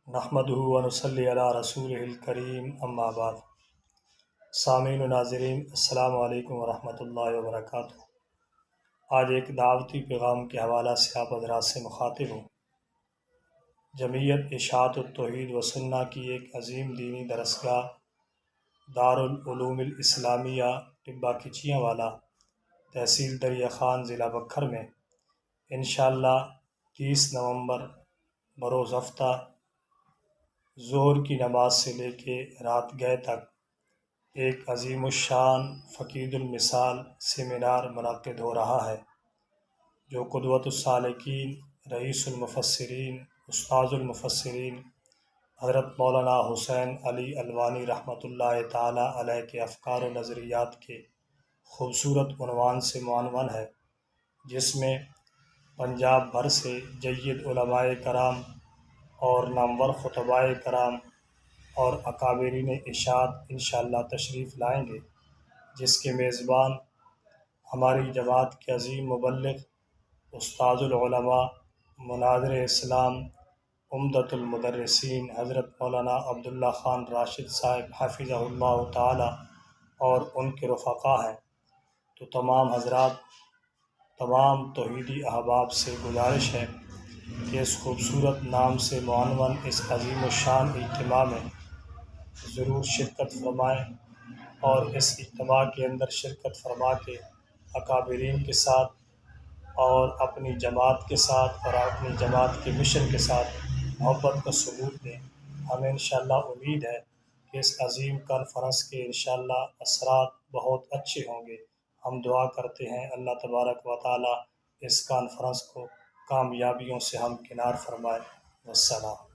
نحمدہ و نصلی علی رسولہ الکریم اما بعد۔ سامعین و ناظرین، السلام علیکم ورحمۃ اللہ وبرکاتہ۔ آج ایک دعوتی پیغام کے حوالہ سے آپ حضرات سے مخاطب ہوں۔ جمعیت اشاعت التوحید و سنہ کی ایک عظیم دینی درسگاہ دارالعلوم الاسلامیہ ٹبہ کچیاں والا، تحصیل دریا خان، ضلع بکھر میں انشاءاللہ 30 نومبر بروز ہفتہ ظہر کی نماز سے لے کے رات گئے تک ایک عظیم الشان فقید المثال سیمینار منعقد ہو رہا ہے، جو قدوۃ السالکین، رئیس المفسرین، استاذ المفسرین حضرت مولانا حسین علی الوانی رحمۃ اللہ تعالیٰ علیہ کے افکار و نظریات کے خوبصورت عنوان سے معنون ہے، جس میں پنجاب بھر سے جید علماء کرام اور نامور خطباء کرام اور اکابرین اشاعت انشاءاللہ تشریف لائیں گے، جس کے میزبان ہماری جماعت کے عظیم مبلغ استاذ العلماء، مناظر اسلام، عمدۃ المدرسین حضرت مولانا عبداللہ خان راشد صاحب حفظہ اللہ تعالی اور ان کے رفقا ہیں۔ تو تمام حضرات، تمام توحیدی احباب سے گزارش ہے کہ اس خوبصورت نام سے معنون اس عظیم الشان اجتماع میں ضرور شرکت فرمائیں، اور اس اجتماع کے اندر شرکت فرما کے اکابرین کے ساتھ اور اپنی جماعت کے ساتھ اور اپنی جماعت کے مشن کے ساتھ محبت کا ثبوت دیں۔ ہمیں انشاءاللہ امید ہے کہ اس عظیم کانفرنس کے انشاءاللہ اثرات بہت اچھے ہوں گے۔ ہم دعا کرتے ہیں اللہ تبارک و تعالی اس کانفرنس کو کامیابیوں سے ہمکنار فرمائے۔ والسلام۔